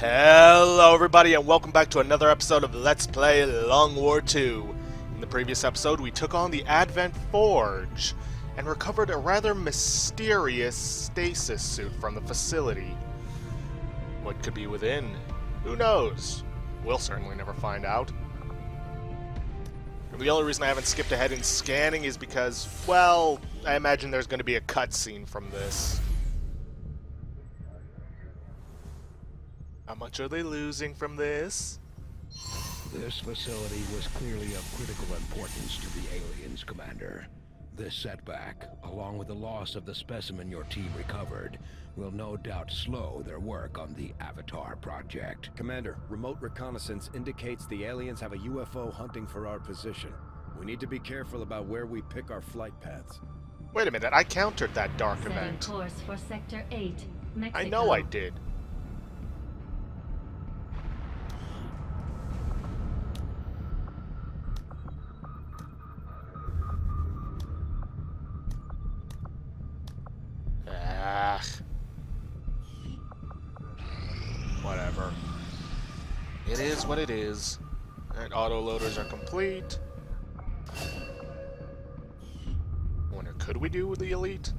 Hello everybody and welcome back to another episode of Let's Play Long War 2. In the previous episode we took on the Advent Forge and recovered a rather mysterious stasis suit from the facility. What could be within? Who knows? We'll certainly never find out. The only reason I haven't skipped ahead in scanning is because, well, I imagine there's going to be a cutscene from this. How much are they losing from this? This facility was clearly of critical importance to the aliens, Commander. This setback, along with the loss of the specimen your team recovered, will no doubt slow their work on the Avatar project. Commander, remote reconnaissance indicates the aliens have a UFO hunting for our position. We need to be careful about where we pick our flight paths. Wait a minute, I countered that dark event. Course for Sector 8, Mexico. I know I did. Whatever. It is what it is. Alright, autoloaders are complete. I wonder, could we do with the elite?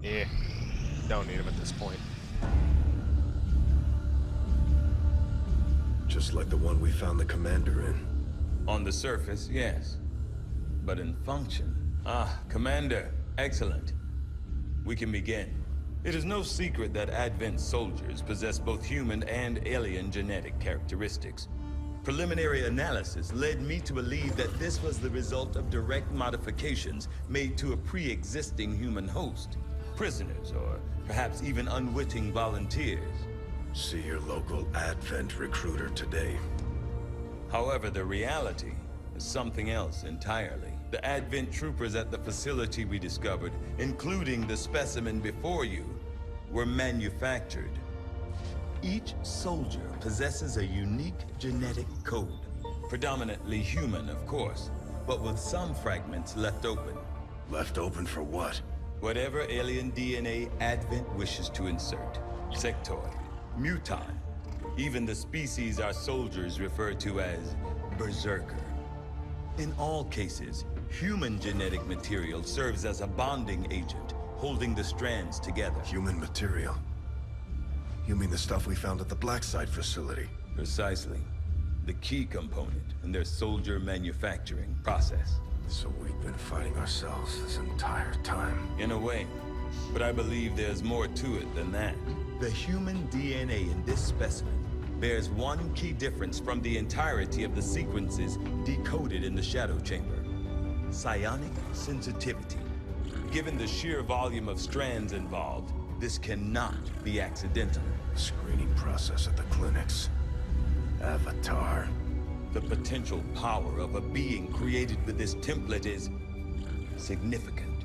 Yeah, don't need them at this point. Just like the one we found the commander in. On the surface, yes. But in function... Commander, excellent. We can begin. It is no secret that Advent soldiers possess both human and alien genetic characteristics. Preliminary analysis led me to believe that this was the result of direct modifications made to a pre-existing human host. Prisoners, or perhaps even unwitting volunteers. See your local Advent recruiter today. However, the reality is something else entirely. The Advent troopers at the facility we discovered, including the specimen before you, were manufactured. Each soldier possesses a unique genetic code. Predominantly human, of course, but with some fragments left open. Left open for what? Whatever alien DNA Advent wishes to insert. Sectoid, mutant, even the species our soldiers refer to as Berserker. In all cases, human genetic material serves as a bonding agent, holding the strands together. Human material? You mean the stuff we found at the Black Site facility? Precisely. The key component in their soldier manufacturing process. So we've been fighting ourselves this entire time. In a way. But I believe there's more to it than that. The human DNA in this specimen bears one key difference from the entirety of the sequences decoded in the Shadow Chamber. Psionic sensitivity. Given the sheer volume of strands involved, this cannot be accidental. Screening process at the clinics. Avatar. The potential power of a being created with this template is significant.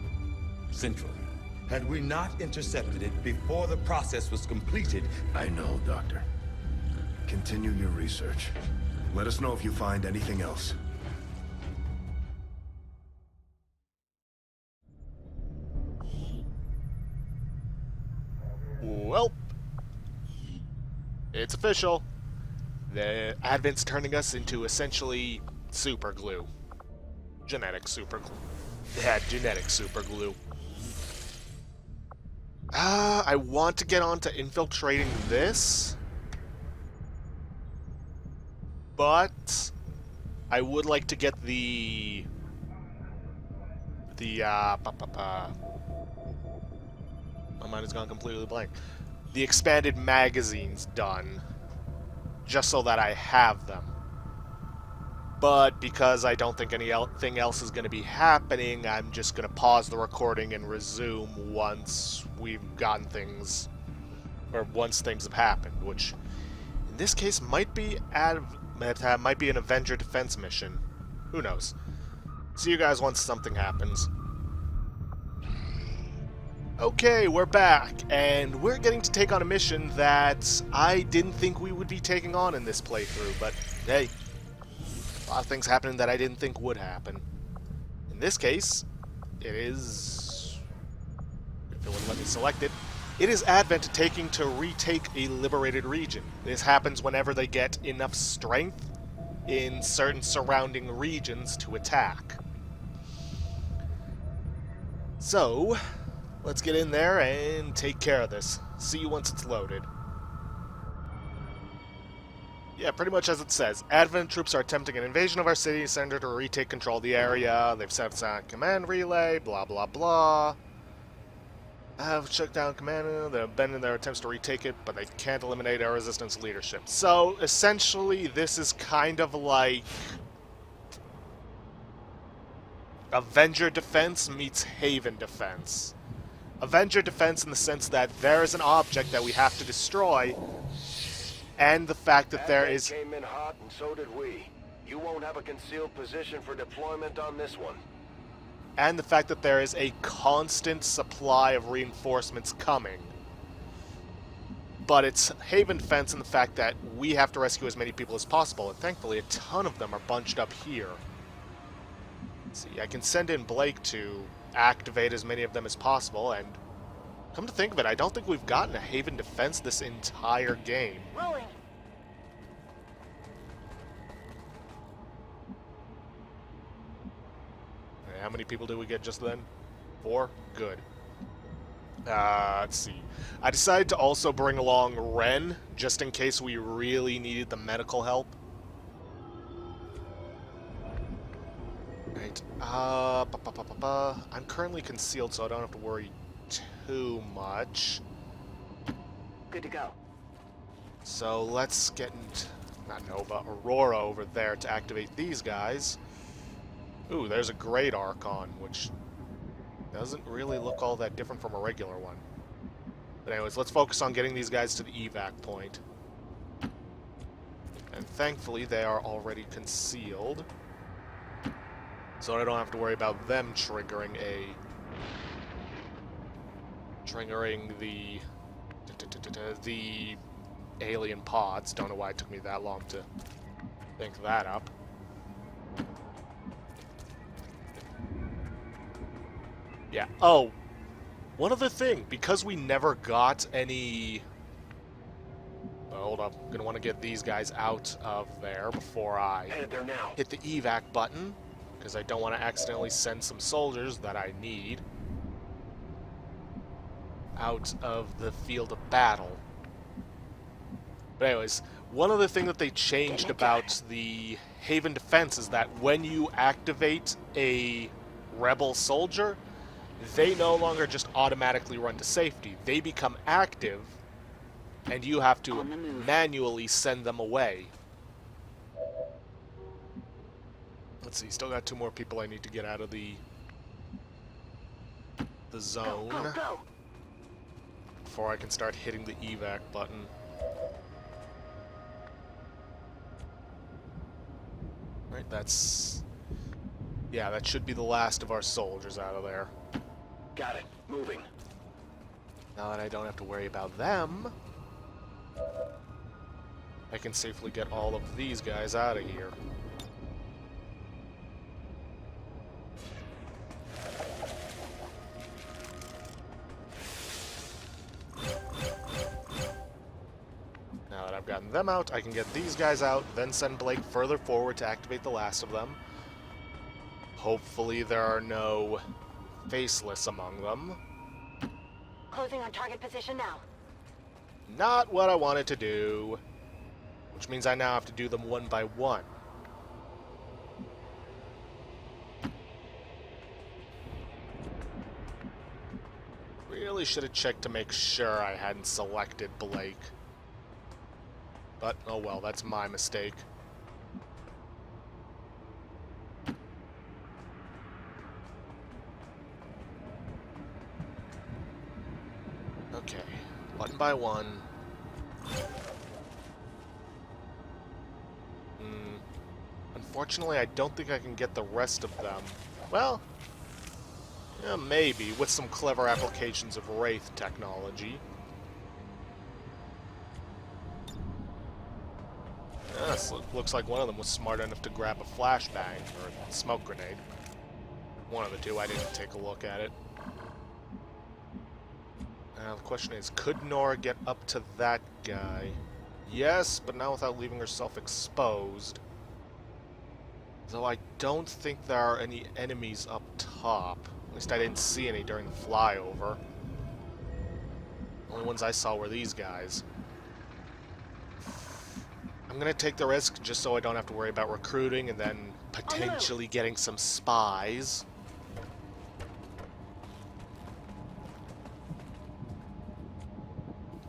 Central. Had we not intercepted it before the process was completed... I know, Doctor. Continue your research. Let us know if you find anything else. Well, it's official. The Advent's turning us into essentially super glue. Genetic super glue. Yeah, genetic super glue. I want to get on to infiltrating this, but I would like to get my mind has gone completely blank. The expanded magazines done, just so that I have them. But because I don't think anything else is going to be happening, I'm just going to pause the recording and resume once we've gotten things, or once things have happened, which in this case might be an Avenger defense mission. Who knows? See you guys once something happens. Okay, we're back, and we're getting to take on a mission that I didn't think we would be taking on in this playthrough, but hey, a lot of things happening that I didn't think would happen. In this case, it is... if it wouldn't let me select it, It is Advent taking to retake a liberated region. This happens whenever they get enough strength in certain surrounding regions to attack. So, let's get in there and take care of this. See you once it's loaded. Yeah, pretty much as it says. Advent troops are attempting an invasion of our city center to retake control of the area. They've set aside command relay, blah blah blah. Have shut down command. They've been in their attempts to retake it, but they can't eliminate our resistance leadership. So, essentially, this is kind of like Avenger Defense meets Haven Defense. Avenger Defense in the sense that there is an object that we have to destroy, and the fact that there is... came in hot, and so did we. You won't have a concealed position for deployment on this one. And the fact that there is a constant supply of reinforcements coming. But it's Haven Defense in the fact that we have to rescue as many people as possible, and thankfully a ton of them are bunched up here. Let's see, I can send in Blake to activate as many of them as possible, and come to think of it, I don't think we've gotten a Haven Defense this entire game. Rolling. How many people did we get just then? 4? Good. Let's see. I decided to also bring along Ren, just in case we really needed the medical help. Right. I'm currently concealed, so I don't have to worry too much. Good to go. So let's get, not Nova, Aurora over there to activate these guys. Ooh, there's a Great Archon, which doesn't really look all that different from a regular one. But anyways, let's focus on getting these guys to the evac point. And thankfully, they are already concealed. So I don't have to worry about them triggering the alien pods. Don't know why it took me that long to think that up. Yeah. Oh, one other thing. Because we never got any... hold up. I'm going to want to get these guys out of there before I hit the evac button. Because I don't want to accidentally send some soldiers that I need out of the field of battle. But anyways, one other thing that they changed about the Haven Defense is that when you activate a rebel soldier, they no longer just automatically run to safety. They become active, and you have to manually send them away. Let's see, still got 2 more people I need to get out of the zone before I can start hitting the evac button. Right, that's... yeah, that should be the last of our soldiers out of there. Got it. Moving. Now that I don't have to worry about them, I can safely get all of these guys out of here. Now that I've gotten them out, I can get these guys out, then send Blake further forward to activate the last of them. Hopefully there are no faceless among them. Closing on target position now. Not what I wanted to do. Which means I now have to do them one by one. Really should have checked to make sure I hadn't selected Blake. But, oh well, that's my mistake. Okay, one by one. Unfortunately, I don't think I can get the rest of them. Well, yeah, maybe, with some clever applications of Wraith technology. Yes, looks like one of them was smart enough to grab a flashbang, or a smoke grenade. One of the two, I didn't take a look at it. Now the question is, could Nora get up to that guy? Yes, but not without leaving herself exposed. Though I don't think there are any enemies up top. At least I didn't see any during the flyover. The only ones I saw were these guys. I'm gonna take the risk just so I don't have to worry about recruiting and then potentially getting some spies.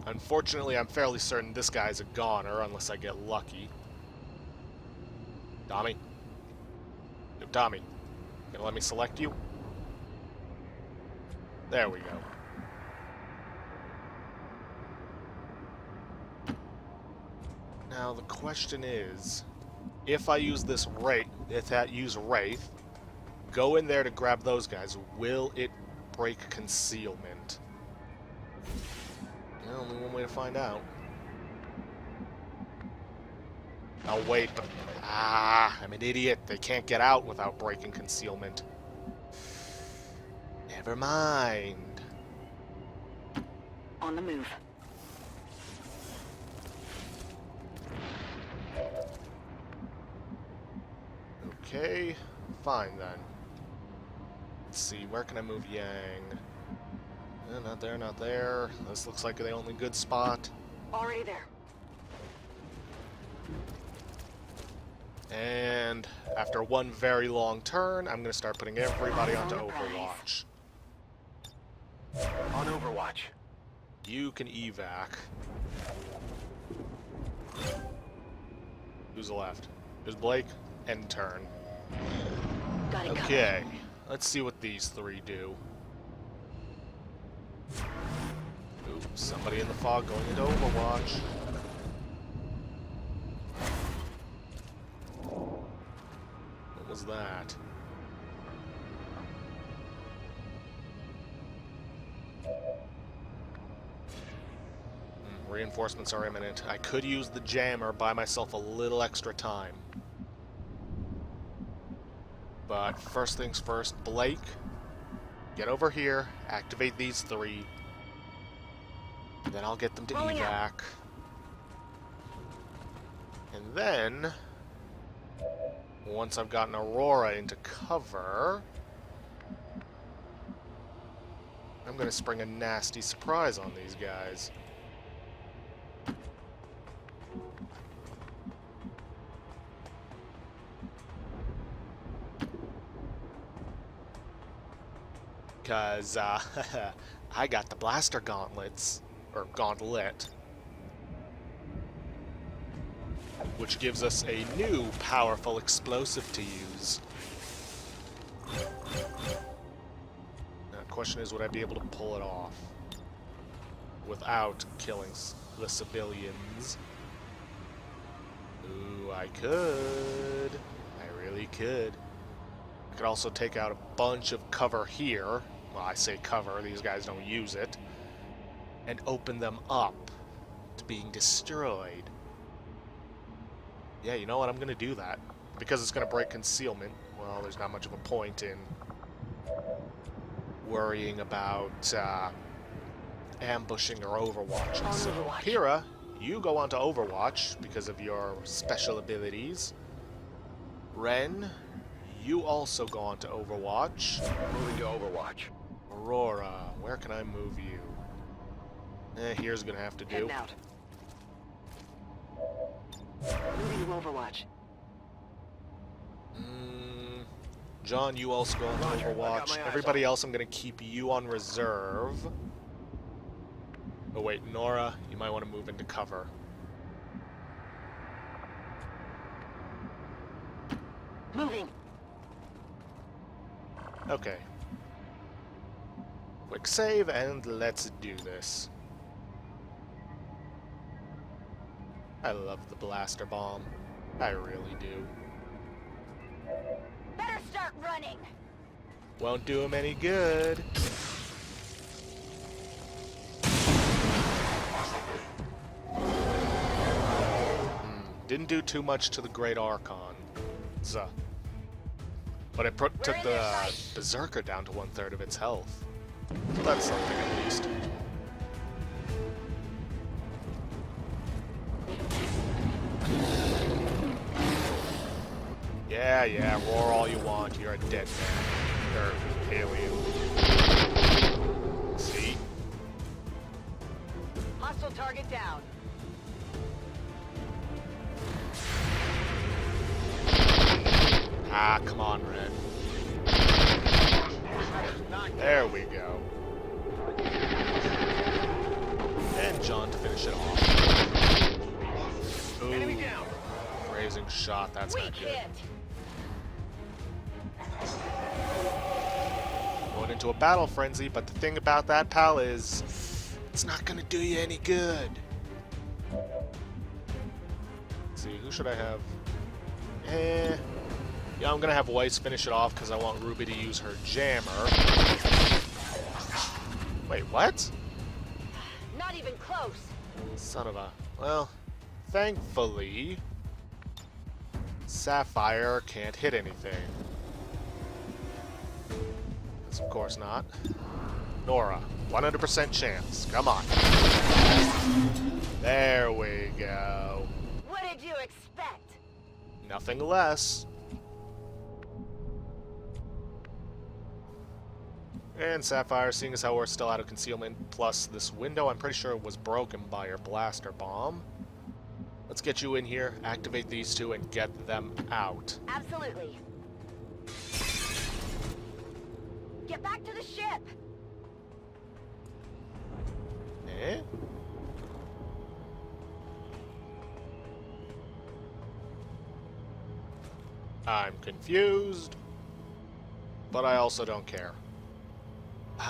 Unfortunately, I'm fairly certain this guy's a goner unless I get lucky. Tommy? No, Tommy. Gonna let me select you? There we go. Now the question is, if I use this Wraith, go in there to grab those guys, will it break concealment? Well, only one way to find out. Oh wait, but I'm an idiot. They can't get out without breaking concealment. Never mind. On the move. Okay, fine then. Let's see, where can I move Yang? Not there, not there. This looks like the only good spot. Already there. And after one very long turn, I'm going to start putting everybody onto Overwatch. On Overwatch. You can evac. Who's left? There's Blake. End turn. Got it Okay, let's see what these three do. Ooh, somebody in the fog going into Overwatch. What was that? Reinforcements are imminent. I could use the jammer, buy myself a little extra time. But first things first, Blake, get over here, activate these three, then I'll get them to evac. And then, once I've gotten Aurora into cover, I'm going to spring a nasty surprise on these guys. Because, I got the blaster gauntlets, or gauntlet, which gives us a new powerful explosive to use. Now, the question is, would I be able to pull it off without killing the civilians? Ooh, I could. I really could. I could also take out a bunch of cover here. Well, I say cover, these guys don't use it. And open them up to being destroyed. Yeah, you know what? I'm going to do that. Because it's going to break concealment. Well, there's not much of a point in worrying about ambushing or overwatching. So, Pyrrha, you go on to Overwatch because of your special abilities. Ren, you also go on to Overwatch. Moving to Overwatch. Aurora, where can I move you? Here's gonna have to do. Heading out. Moving to Overwatch. John, you also go on to Overwatch. Everybody else, I'm gonna keep you on reserve. Oh wait, Nora, you might want to move into cover. Moving. Okay. Quick save, and let's do this. I love the blaster bomb. I really do. Better start running. Won't do him any good. Didn't do too much to the Great Archon. But it took the Berserker down to 1/3 of its health. So that's something at least. Yeah, roar all you want. You're a dead man. Or alien. See? Hostile target down. Ah, come on, Red. There we go. And John to finish it off. Ooh. Raising shot, that's not good. Going into a battle frenzy, but the thing about that, pal, is it's not gonna do you any good. Let's see, who should I have? Yeah, I'm gonna have Weiss finish it off because I want Ruby to use her jammer. Wait, what? Not even close. Son of a... Well, thankfully, Sapphire can't hit anything. Yes, of course not. Nora, 100% chance. Come on. There we go. What did you expect? Nothing less. And Sapphire, seeing as how we're still out of concealment, plus this window, I'm pretty sure it was broken by your blaster bomb. Let's get you in here, activate these two, and get them out. Absolutely. Get back to the ship. Eh? I'm confused, but I also don't care.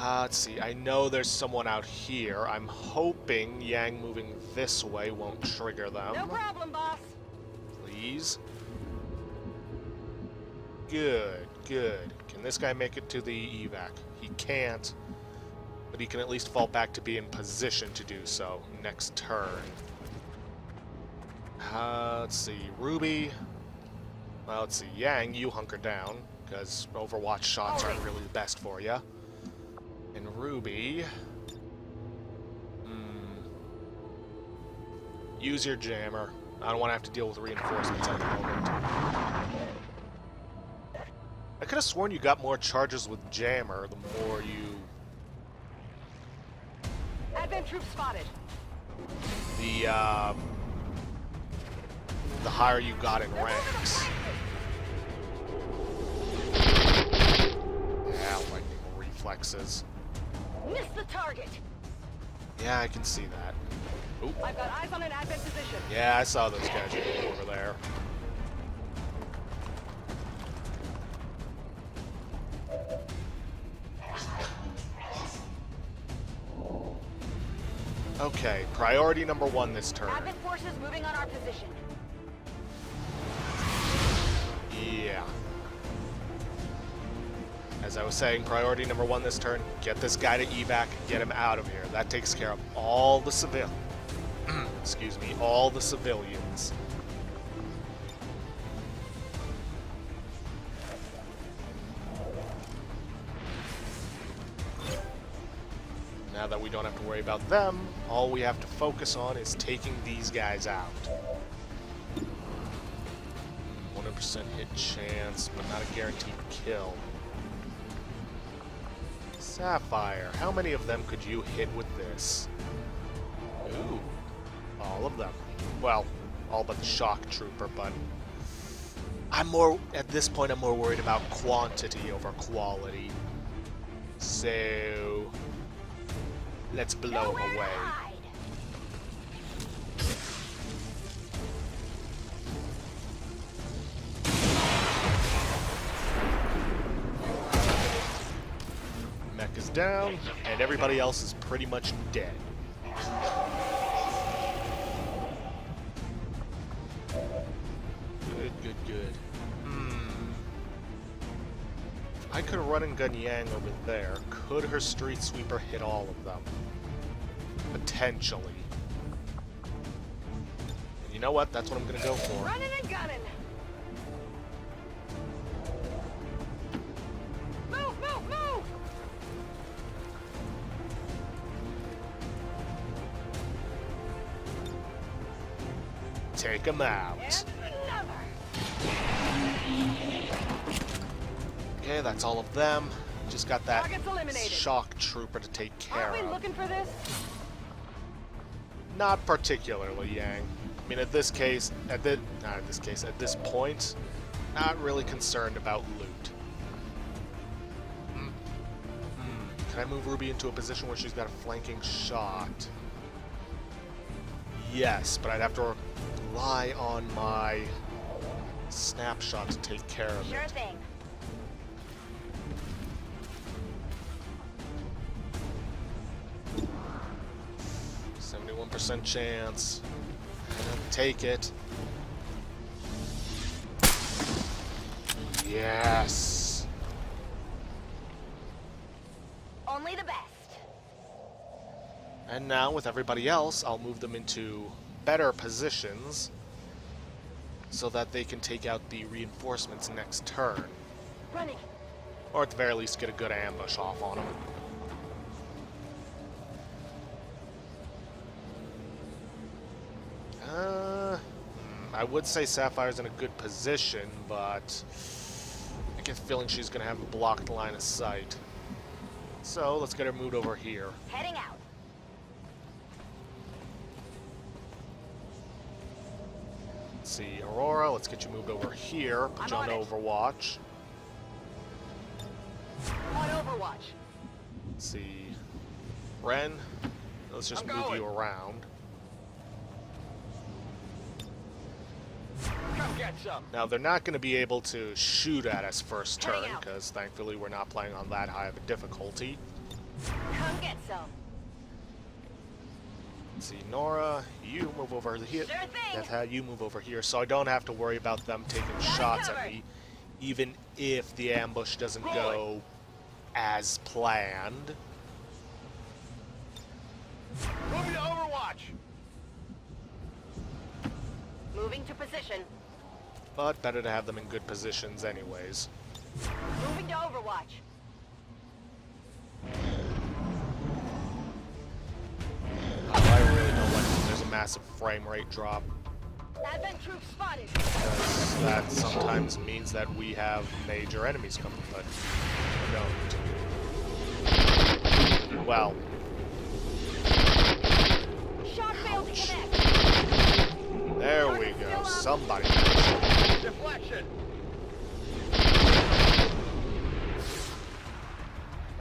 Let's see, I know there's someone out here. I'm hoping Yang moving this way won't trigger them. No problem, boss. Please. Good, good. Can this guy make it to the evac? He can't, but he can at least fall back to be in position to do so next turn. Let's see, Ruby. Well, let's see, Yang, you hunker down, because Overwatch shots aren't really the best for you. And Ruby... Use your jammer. I don't want to have to deal with reinforcements at the moment. I could have sworn you got more charges with jammer the more you... Advent troops spotted. The higher you got in ranks. Yeah, lightning reflexes. Miss the target. Yeah, I can see that. Oop. I've got eyes on an Advent position. Yeah, I saw those guys over there. Okay, priority number 1 this turn. Advent forces moving on our position. Yeah. As I was saying, priority number 1 this turn, get this guy to evac, get him out of here. That takes care of all the excuse me, all the civilians. Now that we don't have to worry about them, all we have to focus on is taking these guys out. 100% hit chance, but not a guaranteed kill. Sapphire, how many of them could you hit with this? Ooh, all of them. Well, all but the shock trooper, but at this point I'm more worried about quantity over quality. So let's blow him away. Mech is down, and everybody else is pretty much dead. Good. I could run and gun Yang over there. Could her street sweeper hit all of them? Potentially. And you know what? That's what I'm gonna go for. Running and gunning. Move! Take him out. And another. Okay, that's all of them. Just got that Targets eliminated. shock trooper to take care Aren't we of. looking for this? Not particularly, Yang. I mean, at this point, not really concerned about loot. Can I move Ruby into a position where she's got a flanking shot? Yes, but I'd have to rely on my snapshot to take care of Sure it. thing. 71% chance. Take it. Yes. Only the best. And now with everybody else, I'll move them into better positions so that they can take out the reinforcements next turn. Running. Or at the very least get a good ambush off on them. I would say Sapphire's in a good position, but I get the feeling she's going to have a blocked line of sight. So let's get her moved over here. Heading out. Let's see, Aurora, let's get you moved over here. Put you on on it. Overwatch. On Overwatch. Let's see, Ren, let's just I'm move going. you around. Come get some. Now, they're not going to be able to shoot at us first turn, Heading out. because thankfully we're not playing on that high of a difficulty. Come get some. Let's see, Nora, you move over here. Sure thing. That's how you move over here, so I don't have to worry about them taking Got it shots at covered. me, even if the ambush doesn't go as planned. Moving to Overwatch. Moving to position. But better to have them in good positions anyways. Moving to Overwatch. I really don't like when there's a massive frame rate drop, Advent troops spotted. because that sometimes means that we have major enemies coming, but we don't. Well, Shot failed to connect. there we go. Somebody. Deflection.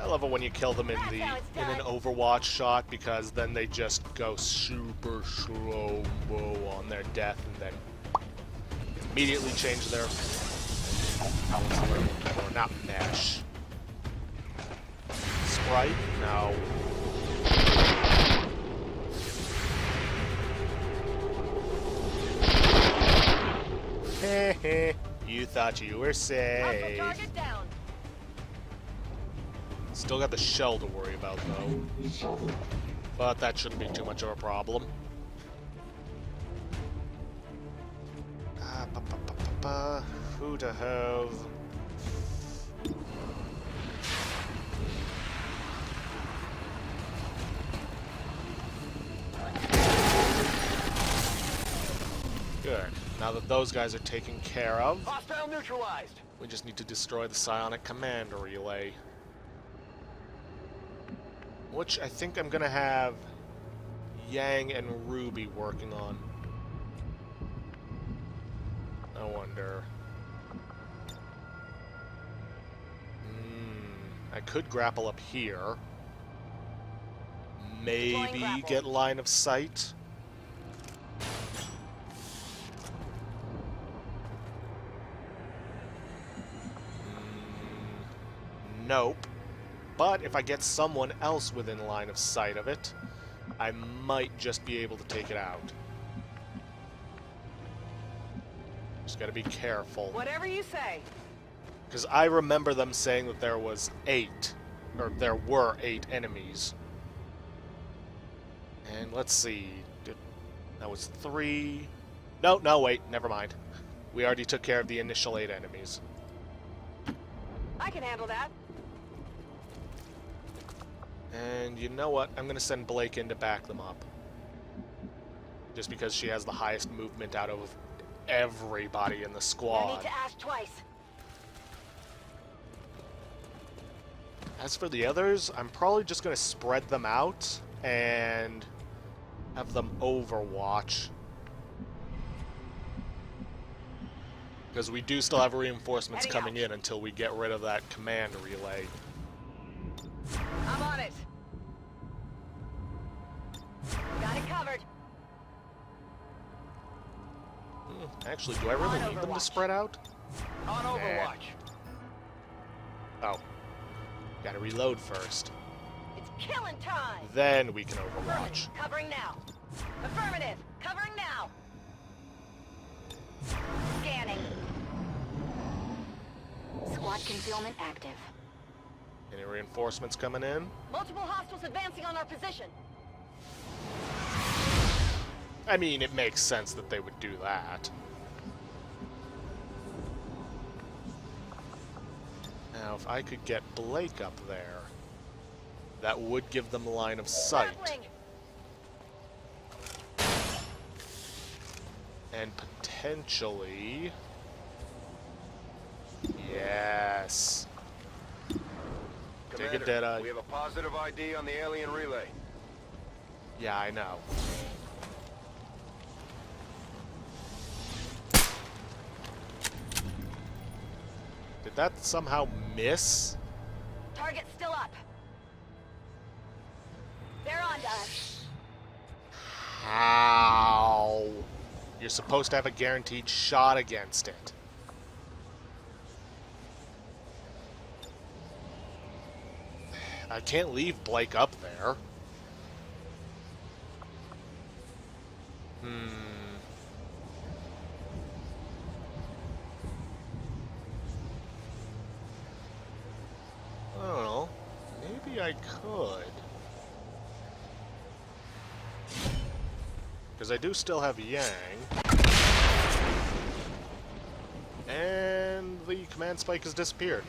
I love it when you kill them in That's how it's an done. Overwatch shot, because then they just go super slow-mo on their death and then immediately change their or not mesh. Sprite? No. Heh you thought you were Hostile safe. target down. Still got the shell to worry about, though. But that shouldn't be too much of a problem. Who to have? Good. Now that those guys are taken care of, Hostile neutralized. we just need to destroy the psionic command relay. Which I think I'm gonna have Yang and Ruby working on. I wonder. I could grapple up here. Maybe grapple. get line of sight. Nope. But if I get someone else within line of sight of it, I might just be able to take it out. Just gotta be careful. Whatever you say. Because I remember them saying that there was 8, or there were 8 enemies. And let's see, that was 3... No, wait, never mind. We already took care of the initial 8 enemies. I can handle that. And you know what? I'm going to send Blake in to back them up. Just because she has the highest movement out of everybody in the No squad. need to ask twice. As for the others, I'm probably just going to spread them out and have them Overwatch. Because we do still have reinforcements coming in until we get rid of that command relay. I'm on it. Got it covered. Actually, do I really need them to spread out? On Overwatch. Oh. Gotta reload first. It's killing time. Then we can Overwatch. Affirmative. Covering now. Affirmative. Covering now. Scanning. Squad concealment active. Any reinforcements coming in? Multiple hostiles advancing on our position. I mean, it makes sense that they would do that. Now, if I could get Blake up there, that would give them line of sight. Grappling. And potentially... Yes. Take a Commander, Deadeye. we have a positive ID on the alien relay. Yeah, I know. Did that somehow miss? Target still up. They're on to us. How? You're supposed to have a guaranteed shot against it. I can't leave Blake up there. I don't know. Maybe I could. Because I do still have Yang. And the command spike has disappeared.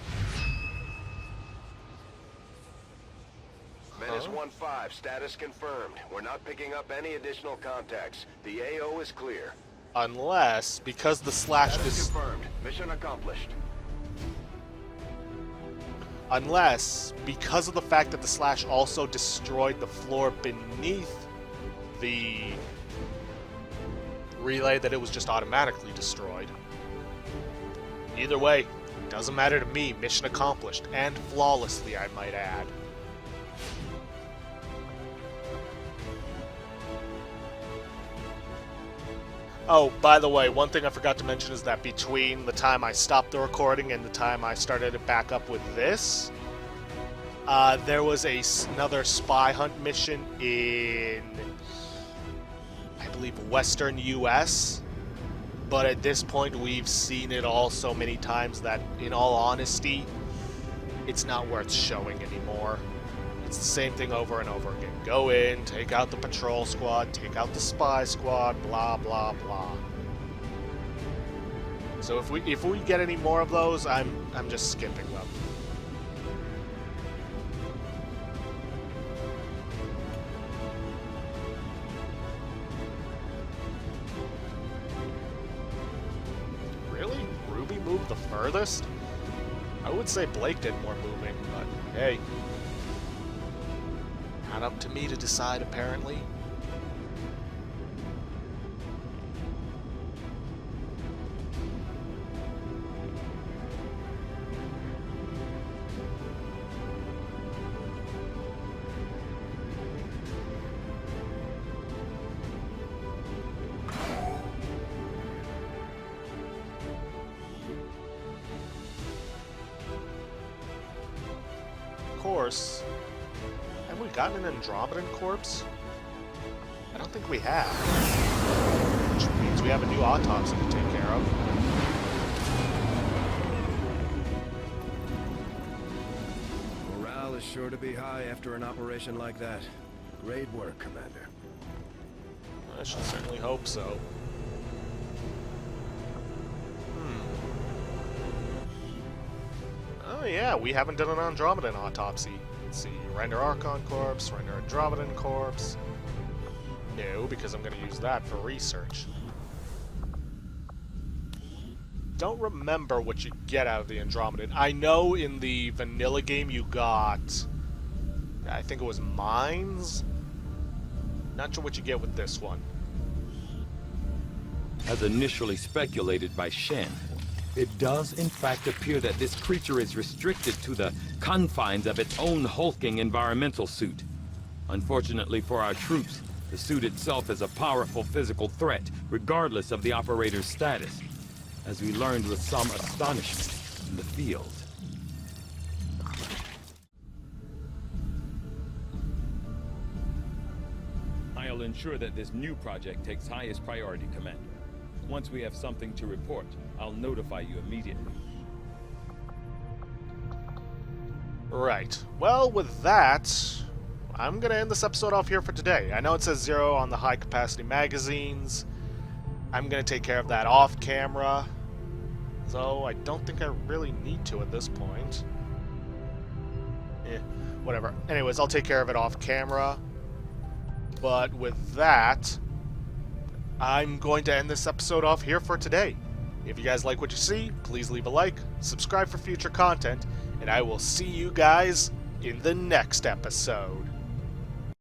Menace 1-5, status confirmed. We're not picking up any additional contacts. The AO is clear. Unless, because the slash Status confirmed. Mission accomplished. Unless, because of the fact that the slash also destroyed the floor beneath the relay, that it was just automatically destroyed. Either way, doesn't matter to me. Mission accomplished. And flawlessly, I might add. Oh, by the way, one thing I forgot to mention is that between the time I stopped the recording and the time I started it back up with this, there was another spy hunt mission in, I believe, Western US. But at this point, we've seen it all so many times that, in all honesty, it's not worth showing anymore. It's the same thing over and over again. Go in, take out the patrol squad, take out the spy squad, blah, blah, blah. So if we get any more of those, I'm just skipping them. Really? Ruby moved the furthest? I would say Blake did more moving, but hey. Not up to me to decide, apparently. Of course. Have we gotten an Andromedan corpse? I don't think we have. Which means we have a new autopsy to take care of. Morale is sure to be high after an operation like that. Great work, Commander. I should certainly hope so. Oh yeah, we haven't done an Andromedan autopsy. Let's see, render Archon corpse, render Andromedan corpse. No, because I'm going to use that for research. don't remember what you get out of the Andromedan. I know in the vanilla game you got, I think it was mines? Not sure what you get with this one. As initially speculated by Shen, it does in fact appear that this creature is restricted to the confines of its own hulking environmental suit. Unfortunately for our troops, the suit itself is a powerful physical threat, regardless of the operator's status, as we learned with some astonishment in the field. I'll ensure that this new project takes highest priority, Commander. Once we have something to report, I'll notify you immediately. Right. Well, with that, I'm gonna end this episode off here for today. I know it says 0 on the high-capacity magazines. I'm gonna take care of that off-camera. So, I don't think I really need to at this point. Whatever. Anyways, I'll take care of it off-camera. But with that, I'm going to end this episode off here for today. If you guys like what you see, please leave a like, subscribe for future content, and I will see you guys in the next episode.